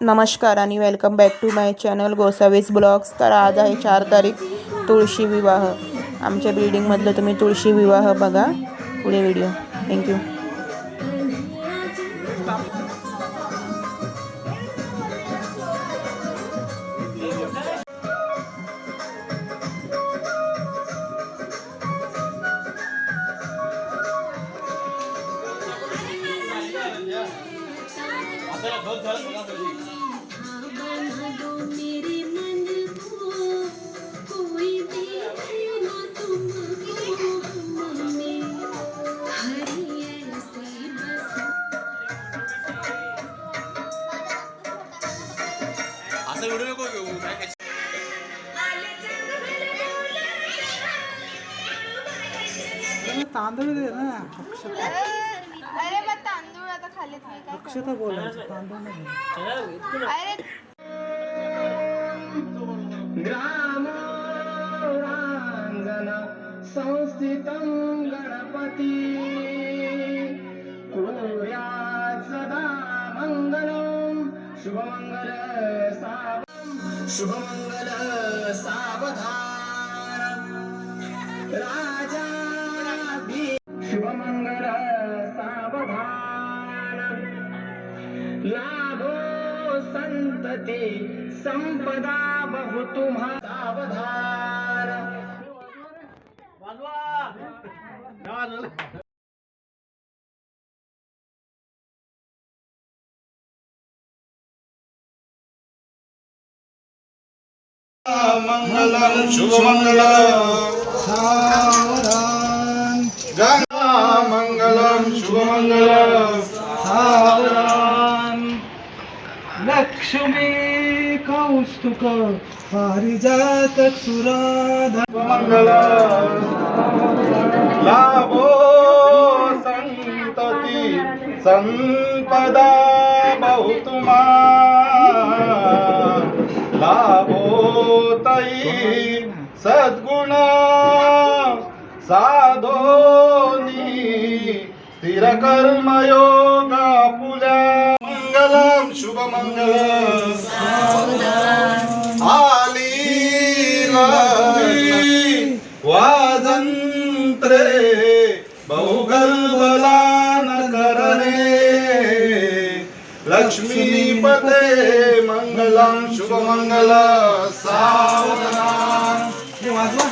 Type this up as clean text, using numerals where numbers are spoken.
नमस्कार आणि welcome back to my channel Gosavi's blogs. तर आज आहे 4 तारीख, तुळशी विवाह। आमच्या बिल्डिंगमधलं तुम्ही तुळशी विवाह बघा पुढे व्हिडिओ। थँक्यू। तांदूळ दे ना अक्षता। अरे मग तांदूळ आता खाली अक्षता बोलायचं तांदूळ नाही। अरे ग्रामोरांगण संस्थितं गणपती कुर्यात् सदा मंगलम शुभमंगल सावधान राजा शुभमंगल सावधान लाभो संतती संपदा बहु तुम्हा सावधान। मंगलम शुभमंगलम सावधान गंगा मंगलम शुभमंगलम सावधान लक्ष्मी कौस्तुक पारिजात सुराधन मंगलम लाभो संतती संपदा बहुतुमा लाभो तई सद्गुण साधोनी स्थिर कर्मयोग पुल्या मंगलम शुभमंगलम आली वाजंत्रे बहुगल्बलान करणे लक्ष्मीपते मंगलम शुभमंगल सावधान। वाजवा